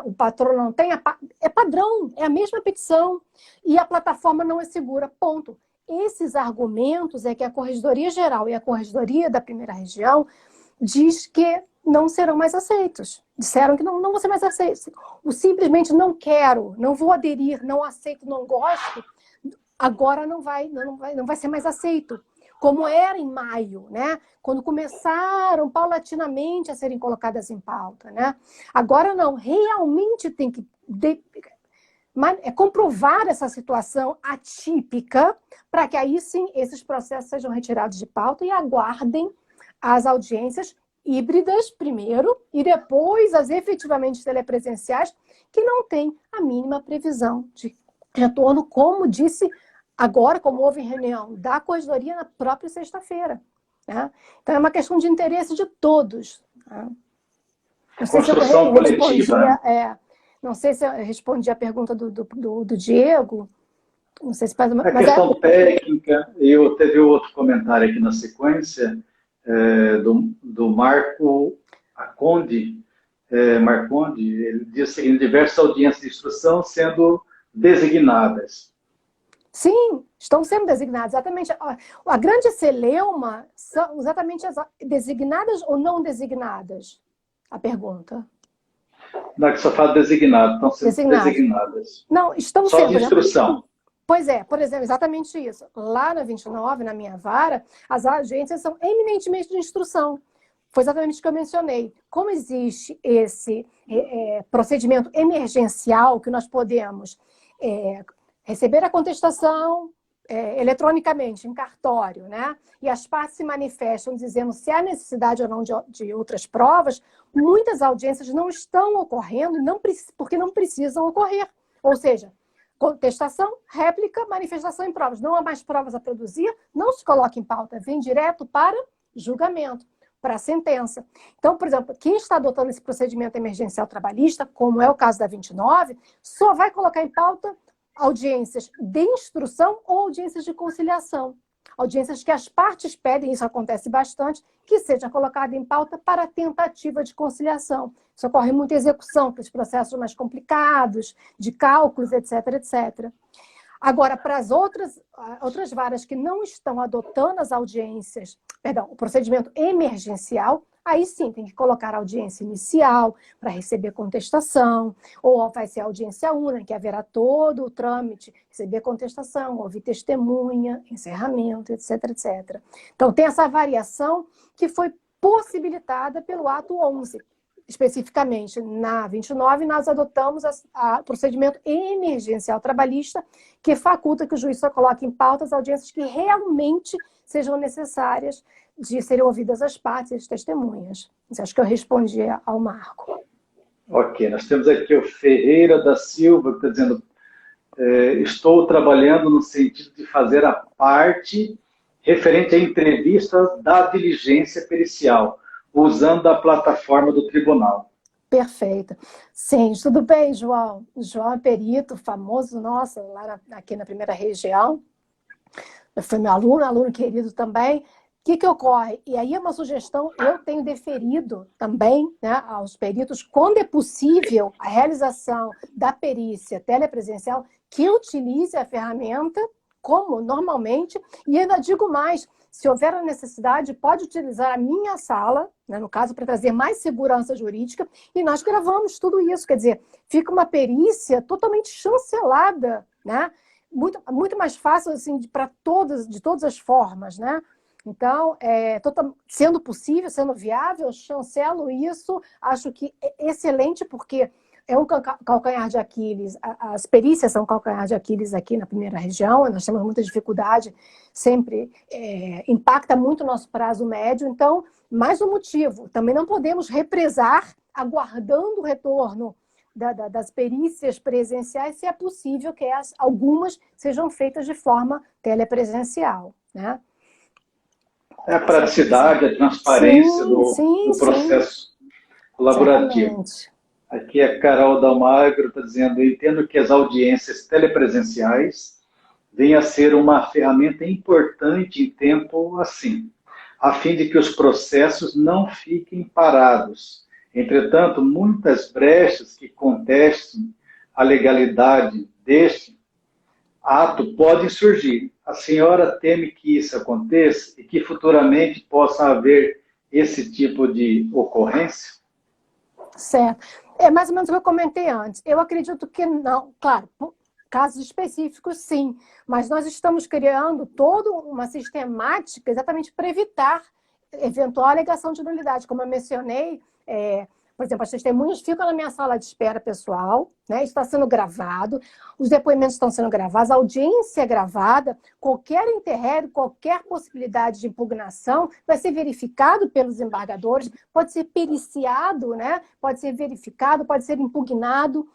o patrão não tem, é padrão, é a mesma petição, e a plataforma não é segura, ponto. Esses argumentos é que a Corregedoria Geral e a Corregedoria da Primeira Região diz que não serão mais aceitos. Disseram que não vão ser mais aceitos. O simplesmente não quero, não vou aderir, não aceito, não gosto, agora não vai ser mais aceito. Como era em maio, né? Quando começaram paulatinamente a serem colocadas em pauta, né? Agora não, realmente tem que comprovar essa situação atípica para que aí sim esses processos sejam retirados de pauta e aguardem as audiências híbridas primeiro e depois as efetivamente telepresenciais, que não têm a mínima previsão de retorno, como disse agora, como houve reunião da Corregedoria na própria sexta-feira. Né? Então é uma questão de interesse de todos. Né? Não sei se eu respondia, não sei se eu respondi a pergunta do Diego. Não sei se faz uma... A questão técnica, teve outro comentário aqui na sequência, do Marco Aconde, ele diz o seguinte: diversas audiências de instrução sendo designadas. Sim, estão sendo designadas. Exatamente. A grande celeuma são exatamente as designadas ou não designadas? A pergunta. Não, que só fala designado, estão sendo Designadas. designadas. Não, estão Só sendo, de por exemplo. instrução. Pois é, por exemplo, exatamente isso. Lá na 29, na minha vara, as agências são eminentemente de instrução. Foi exatamente o que eu mencionei. Como existe esse procedimento emergencial que nós podemos receber a contestação eletronicamente, em cartório, né? E as partes se manifestam dizendo se há necessidade ou não de outras provas, muitas audiências não estão ocorrendo porque não precisam ocorrer. Ou seja, contestação, réplica, manifestação em provas. Não há mais provas a produzir, não se coloca em pauta, vem direto para julgamento, para a sentença. Então, por exemplo, quem está adotando esse procedimento emergencial trabalhista, como é o caso da 29, só vai colocar em pauta audiências de instrução ou audiências de conciliação. Audiências que as partes pedem, isso acontece bastante, que seja colocada em pauta para tentativa de conciliação. Isso ocorre muito em execução, para os processos mais complicados, de cálculos, etc, etc. Agora, para as outras varas que não estão adotando as audiências, perdão, o procedimento emergencial, aí sim tem que colocar a audiência inicial para receber contestação, ou vai ser audiência única, que haverá todo o trâmite, receber contestação, ouvir testemunha, encerramento, etc, etc. Então, tem essa variação que foi possibilitada pelo ato 11. Especificamente, na 29, nós adotamos o procedimento emergencial trabalhista, que faculta que o juiz só coloque em pauta as audiências que realmente sejam necessárias de serem ouvidas as partes e as testemunhas. Acho que eu respondi ao Marco. Ok, nós temos aqui o Ferreira da Silva, que está dizendo estou trabalhando no sentido de fazer a parte referente à entrevista da diligência pericial, usando a plataforma do tribunal. Perfeito. Sim, tudo bem, João? O João é perito, famoso, nossa, aqui na primeira região. Foi meu aluno querido também. O que ocorre? E aí é uma sugestão, eu tenho deferido também, né, aos peritos, quando é possível a realização da perícia telepresencial, que utilize a ferramenta como normalmente, e ainda digo mais, se houver a necessidade, pode utilizar a minha sala, né, no caso, para trazer mais segurança jurídica, e nós gravamos tudo isso, quer dizer, fica uma perícia totalmente chancelada, né? Muito mais fácil assim, de todas as formas, né? Então, sendo possível, sendo viável, chancelo isso, acho que é excelente, porque é um calcanhar de Aquiles, as perícias são um calcanhar de Aquiles aqui na primeira região, nós temos muita dificuldade, sempre impacta muito o nosso prazo médio, então, mais um motivo, também não podemos represar, aguardando o retorno das perícias presenciais, se é possível que algumas sejam feitas de forma telepresencial, né? É a praticidade, a transparência do processo colaborativo. Exatamente. Aqui a Carol Dalmagro está dizendo, eu entendo que as audiências telepresenciais venham a ser uma ferramenta importante em tempo assim, a fim de que os processos não fiquem parados. Entretanto, muitas brechas que contestem a legalidade deste ato podem surgir. A senhora teme que isso aconteça e que futuramente possa haver esse tipo de ocorrência? Certo. É mais ou menos o que eu comentei antes. Eu acredito que não. Claro, casos específicos, sim. Mas nós estamos criando toda uma sistemática exatamente para evitar eventual alegação de nulidade. Como eu mencionei, por exemplo, as testemunhas ficam na minha sala de espera pessoal, né? Isso está sendo gravado, os depoimentos estão sendo gravados, a audiência é gravada, qualquer interrério, qualquer possibilidade de impugnação vai ser verificado pelos embargadores, pode ser periciado, né? Pode ser verificado, pode ser impugnado.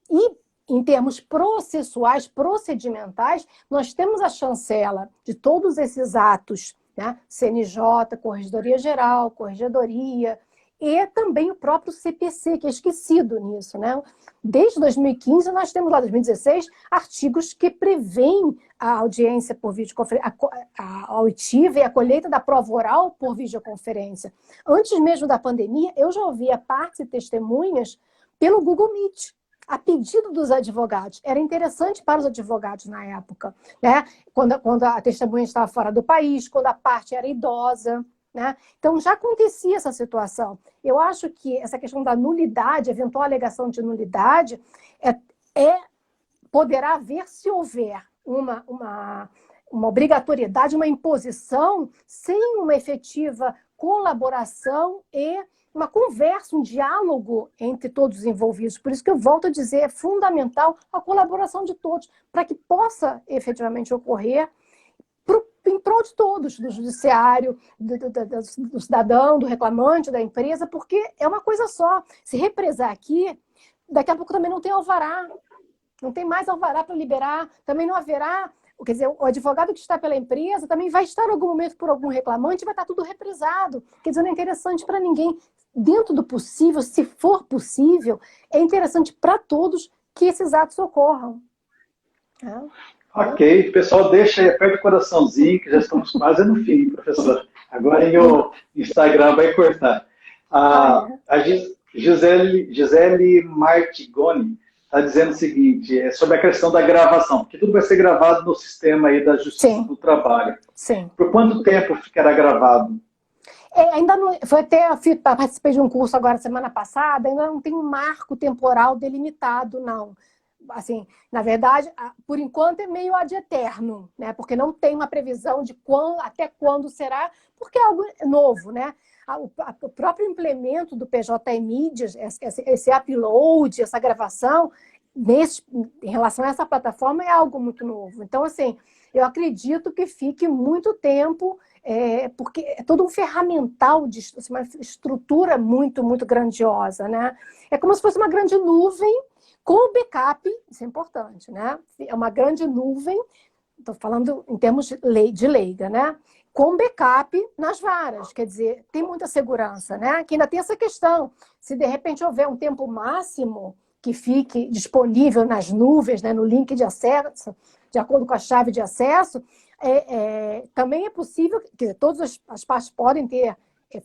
E em termos processuais, procedimentais, nós temos a chancela de todos esses atos, né? CNJ, Corregedoria Geral, Corregedoria, e também o próprio CPC, que é esquecido nisso, né? Desde 2015, nós temos lá, 2016, artigos que prevêem a audiência por videoconferência, a auditiva e a colheita da prova oral por videoconferência. Antes mesmo da pandemia, eu já ouvia partes e testemunhas pelo Google Meet. a pedido dos advogados. Era interessante para os advogados na época, né? Quando a testemunha estava fora do país, quando a parte era idosa, né? Então, já acontecia essa situação. Eu acho que essa questão da nulidade, eventual alegação de nulidade, poderá haver se houver uma obrigatoriedade, uma imposição, sem uma efetiva colaboração e uma conversa, um diálogo entre todos os envolvidos. Por isso que eu volto a dizer, é fundamental a colaboração de todos, para que possa efetivamente ocorrer em prol de todos, do judiciário, do cidadão, do reclamante, da empresa, porque é uma coisa só. Se represar aqui, daqui a pouco também não tem alvará. Não tem mais alvará para liberar, também não haverá. Quer dizer, o advogado que está pela empresa também vai estar em algum momento por algum reclamante e vai estar tudo represado. Quer dizer, não é interessante para ninguém. Dentro do possível, se for possível, é interessante para todos que esses atos ocorram. Ok, pessoal, deixa aí, aperta o coraçãozinho, que já estamos quase no fim, professor. Agora o Instagram vai cortar. A Gisele Martigoni está dizendo o seguinte, sobre a questão da gravação, porque tudo vai ser gravado no sistema aí da Justiça do Trabalho. Sim. Por quanto tempo ficará gravado? Ainda não, participei de um curso agora semana passada, ainda não tem um marco temporal delimitado, não. Assim, na verdade, por enquanto é meio ad eterno, né? Porque não tem uma previsão de até quando será, porque é algo novo, né? O próprio implemento do PJ Mídias, esse upload, essa gravação, em relação a essa plataforma, é algo muito novo. Então, assim, eu acredito que fique muito tempo, porque é todo um ferramental, uma estrutura muito, muito grandiosa, né? É como se fosse uma grande nuvem com o backup, isso é importante, né? É uma grande nuvem, estou falando em termos de leiga, né? Com backup nas varas, quer dizer, tem muita segurança, né? Que ainda tem essa questão, se de repente houver um tempo máximo que fique disponível nas nuvens, né, no link de acesso, de acordo com a chave de acesso, também é possível, quer dizer, todas as partes podem ter,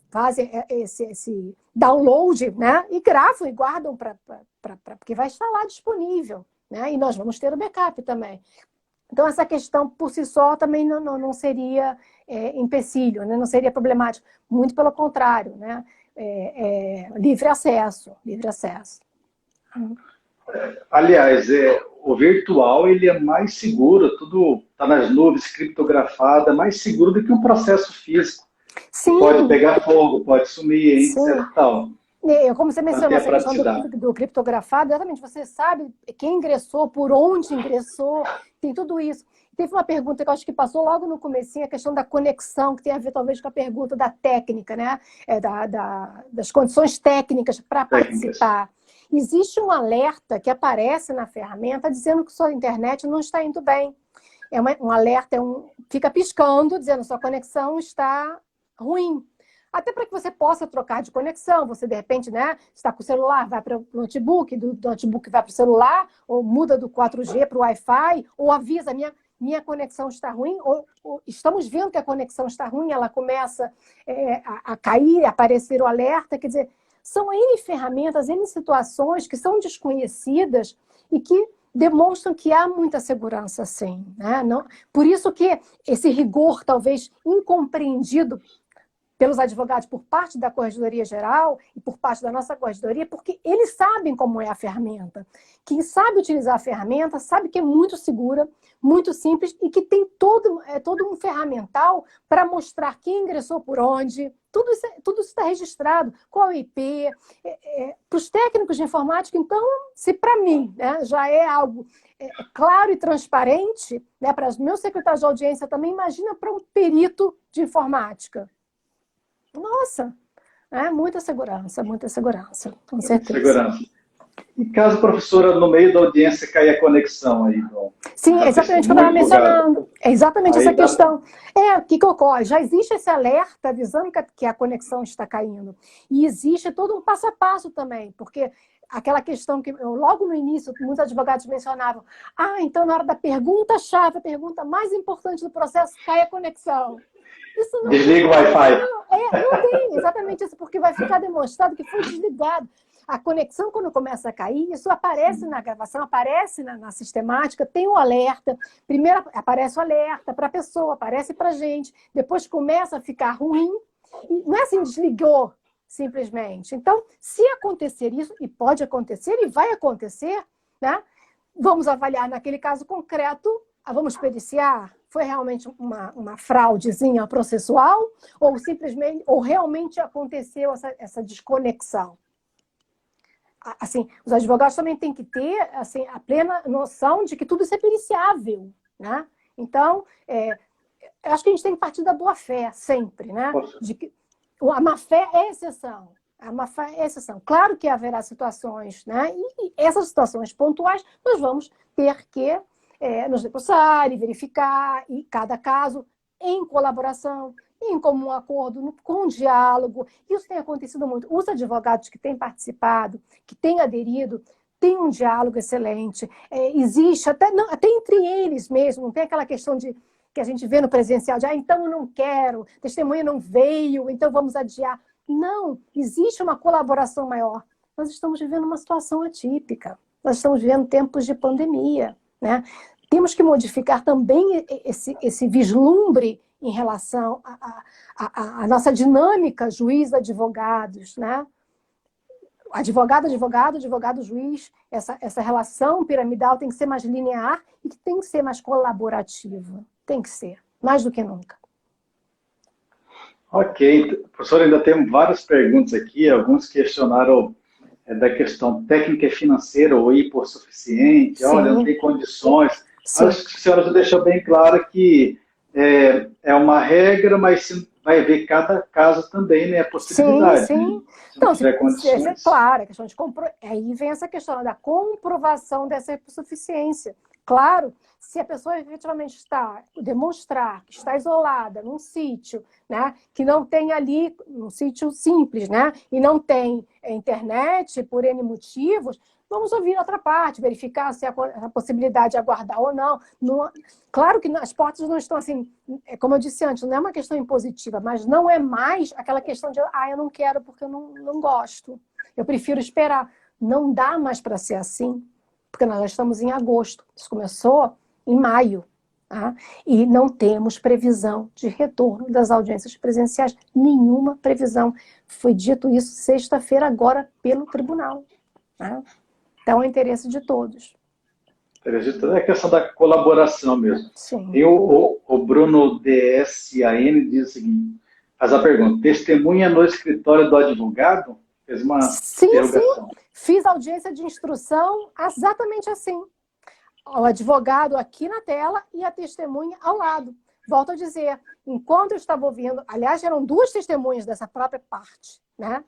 fazem esse download, né, e gravam e guardam porque vai estar lá disponível, né, e nós vamos ter o backup também. Então, essa questão por si só também não seria empecilho, né? Não seria problemático. Muito pelo contrário, né? Livre acesso, livre acesso. Aliás, o virtual ele é mais seguro, tudo está nas nuvens, criptografado, é mais seguro do que um processo físico. Sim. Pode pegar fogo, pode sumir, etc. Tal. Como você mencionou, essa questão do criptografado, exatamente, você sabe quem ingressou, por onde ingressou, tem tudo isso. Teve uma pergunta que eu acho que passou logo no comecinho, a questão da conexão, que tem a ver talvez com a pergunta da técnica, né? Das condições técnicas para participar. Existe um alerta que aparece na ferramenta dizendo que sua internet não está indo bem. Um alerta, fica piscando, dizendo que sua conexão está ruim. Até para que você possa trocar de conexão. Você, de repente, né, está com o celular, vai para o notebook, do notebook vai para o celular, ou muda do 4G para o Wi-Fi, ou avisa, minha conexão está ruim, ou estamos vendo que a conexão está ruim, ela começa a cair, a aparecer o alerta. Quer dizer, são N ferramentas, N situações que são desconhecidas e que demonstram que há muita segurança, sim. Né? Por isso que esse rigor, talvez incompreendido pelos advogados por parte da Corregedoria Geral e por parte da nossa Corregedoria, porque eles sabem como é a ferramenta. Quem sabe utilizar a ferramenta sabe que é muito segura, muito simples e que tem todo um ferramental para mostrar quem ingressou por onde. Tudo isso está registrado, qual é o IP. Para os técnicos de informática, então, se para mim, né, já é algo claro e transparente, né, para os meus secretários de audiência também, imagina para um perito de informática. Nossa, muita segurança, com certeza. Segurança. E caso, professora, no meio da audiência cair a conexão aí? Sim, exatamente o que eu estava mencionando. É exatamente essa questão. O que ocorre? Já existe esse alerta avisando que a conexão está caindo. E existe todo um passo a passo também, porque aquela questão que logo no início muitos advogados mencionavam, então na hora da pergunta-chave, a pergunta mais importante do processo, cai a conexão. Desliga o Wi-Fi. Não tem exatamente isso, porque vai ficar demonstrado que foi desligado. a conexão, quando começa a cair, isso aparece na gravação, aparece na sistemática, tem o alerta. Primeiro aparece o alerta para a pessoa, aparece para a gente. Depois começa a ficar ruim. E não é assim, desligou simplesmente. Então, se acontecer isso, e pode acontecer, e vai acontecer, né? Vamos avaliar naquele caso concreto, vamos periciar, foi realmente uma fraudezinha processual ou simplesmente, ou realmente aconteceu essa desconexão? Assim, os advogados também têm que ter assim, a plena noção de que tudo isso é periciável, né? Então, eu acho que a gente tem que partir da boa-fé sempre, né? De que a má-fé é exceção. A má-fé é exceção. Claro que haverá situações, né? E essas situações pontuais nós vamos ter que nos debruçar e verificar, e cada caso em colaboração, em comum acordo, com diálogo. Isso tem acontecido muito. Os advogados que têm participado, que têm aderido, têm um diálogo excelente. Existe, até entre eles mesmo, não tem aquela questão que a gente vê no presencial, de então eu não quero, testemunha não veio, então vamos adiar. Não, existe uma colaboração maior. Nós estamos vivendo uma situação atípica. Nós estamos vivendo tempos de pandemia, né? Temos que modificar também esse vislumbre em relação à nossa dinâmica juiz-advogados, né? Advogado, advogado-juiz, essa relação piramidal tem que ser mais linear e que tem que ser mais colaborativa. Tem que ser, mais do que nunca. Ok, professor, ainda temos várias perguntas aqui, alguns questionaram da questão técnica e financeira ou hipossuficiente, olha, não tem condições. Sim. Acho que a senhora já deixou bem claro que é uma regra, mas vai ver cada caso também, né, a possibilidade. Sim. Se não tiver condições. Claro, a questão de aí vem essa questão da comprovação dessa hipossuficiência. Claro, se a pessoa efetivamente demonstrar que está isolada num sítio, né, que não tem ali, um sítio simples, né, e não tem internet por N motivos, vamos ouvir outra parte, verificar se há a possibilidade de aguardar ou não. Claro que as portas não estão assim, como eu disse antes, não é uma questão impositiva, mas não é mais aquela questão de eu não quero porque eu não gosto, eu prefiro esperar. Não dá mais para ser assim, porque nós já estamos em agosto, isso começou em maio, tá? E não temos previsão de retorno das audiências presenciais, nenhuma previsão. Foi dito isso sexta-feira agora pelo tribunal, tá? Então, é o interesse de todos. É a questão da colaboração mesmo. Sim. E o Bruno DSAN diz o seguinte, faz a pergunta, testemunha no escritório do advogado? Fez uma interrogação. Sim. Fiz audiência de instrução exatamente assim. O advogado aqui na tela e a testemunha ao lado. Volto a dizer, enquanto eu estava ouvindo, aliás, eram duas testemunhas dessa própria parte, né?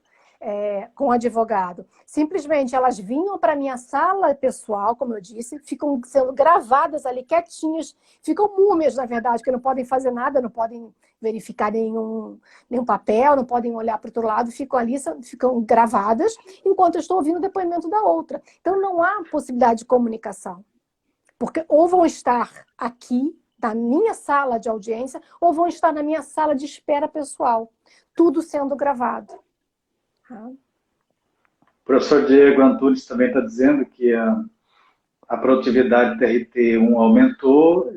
Com o advogado. Simplesmente elas vinham para a minha sala pessoal, como eu disse, ficam sendo gravadas ali quietinhas, ficam múmias, na verdade, que não podem fazer nada, não podem verificar nenhum papel, não podem olhar para o outro lado, ficam ali, ficam gravadas, enquanto eu estou ouvindo o depoimento da outra. Então não há possibilidade de comunicação. Porque ou vão estar aqui, na minha sala de audiência, ou vão estar na minha sala de espera pessoal. Tudo sendo gravado. O professor Diego Antunes também está dizendo que a produtividade TRT1 aumentou,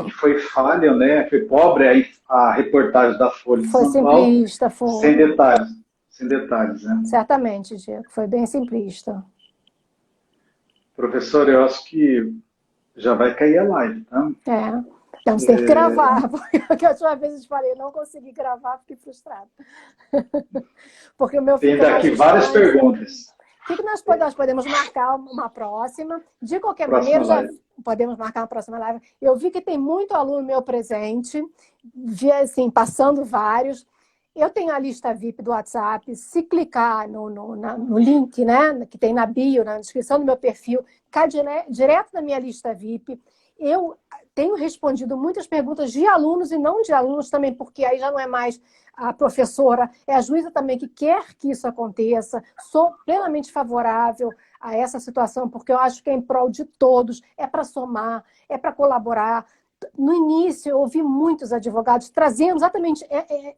que foi falha, né? Foi pobre a reportagem da Folha de São Paulo. Foi simplista, foi. Sem detalhes, né? Certamente, Diego, foi bem simplista. Professor, eu acho que já vai cair a live, tá? Então você tem que gravar, porque a última vez eu te falei, eu não consegui gravar, fiquei frustrada. Porque o meu tem daqui várias perguntas. O que nós podemos marcar uma próxima? De qualquer maneira, já podemos marcar uma próxima live. Eu vi que tem muito aluno meu presente, vi assim, passando vários. Eu tenho a lista VIP do WhatsApp. Se clicar no link, né, que tem na bio, na descrição do meu perfil, cai direto na minha lista VIP. Eu tenho respondido muitas perguntas de alunos e não de alunos também, porque aí já não é mais a professora, é a juíza também que quer que isso aconteça. Sou plenamente favorável a essa situação, porque eu acho que é em prol de todos, é para somar, é para colaborar. No início, eu ouvi muitos advogados trazendo exatamente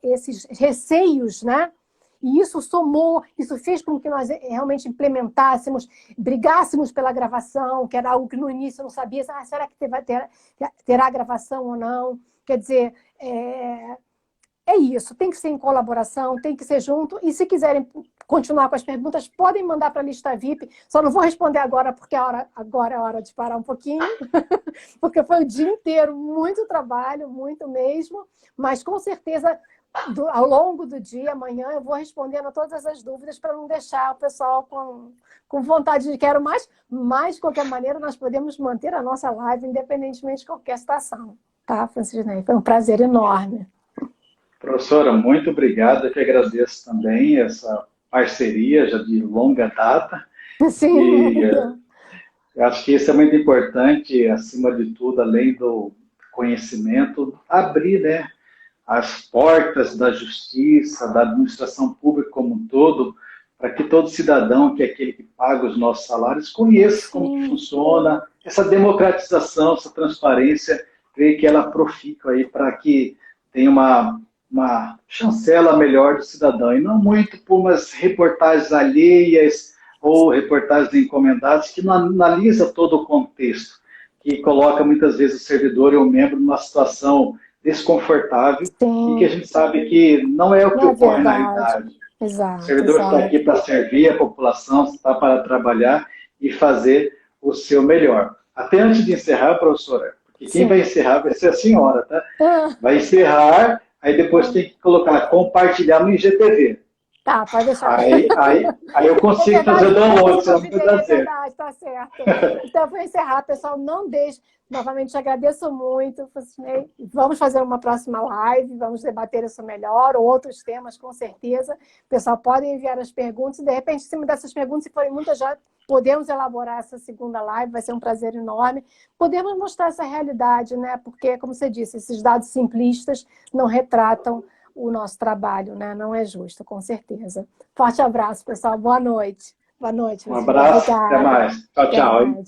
esses receios, né? E isso somou, isso fez com que nós realmente implementássemos, brigássemos pela gravação, que era algo que no início eu não sabia, será que terá gravação ou não? Quer dizer, é isso, tem que ser em colaboração, tem que ser junto, e se quiserem continuar com as perguntas, podem mandar para a lista VIP, só não vou responder agora, porque agora é a hora de parar um pouquinho, porque foi o dia inteiro, muito trabalho, muito mesmo, mas com certeza, ao longo do dia, amanhã, eu vou respondendo a todas as dúvidas para não deixar o pessoal com vontade de quero mais, mas, de qualquer maneira, nós podemos manter a nossa live independentemente de qualquer situação, tá, Francisnei? Foi um prazer enorme. Professora, muito obrigado. Eu que agradeço também essa parceria já de longa data. Sim. E eu acho que isso é muito importante, acima de tudo, além do conhecimento, abrir, né, as portas da justiça, da administração pública como um todo, para que todo cidadão, que é aquele que paga os nossos salários, conheça como que funciona essa democratização, essa transparência, creio que ela profita aí para que tenha uma chancela melhor do cidadão, e não muito por umas reportagens alheias ou reportagens encomendadas que não analisa todo o contexto, que coloca muitas vezes o servidor e o membro numa situação desconfortável. Sim. E que a gente sabe que não é o que ocorre na realidade. Exato, o servidor está aqui para servir a população, está para trabalhar e fazer o seu melhor. Até antes de encerrar, professora, porque quem vai encerrar vai ser a senhora, tá? Vai encerrar. Aí depois tem que colocar, compartilhar no IGTV. Tá, pode deixar. Aí eu consigo fazer o download, senão não vai dar certo. Verdade, tá certo. Então, eu vou encerrar, pessoal. Não deixe. Novamente, te agradeço muito. Vamos fazer uma próxima live, vamos debater isso melhor, outros temas, com certeza. O pessoal pode enviar as perguntas, e de repente, em cima dessas perguntas, se forem muitas, já podemos elaborar essa segunda live, vai ser um prazer enorme. Podemos mostrar essa realidade, né? Porque, como você disse, esses dados simplistas não retratam o nosso trabalho, né? Não é justo, com certeza. Forte abraço, pessoal. Boa noite. Boa noite. Um abraço. Obrigada. Até mais. Tchau, tchau.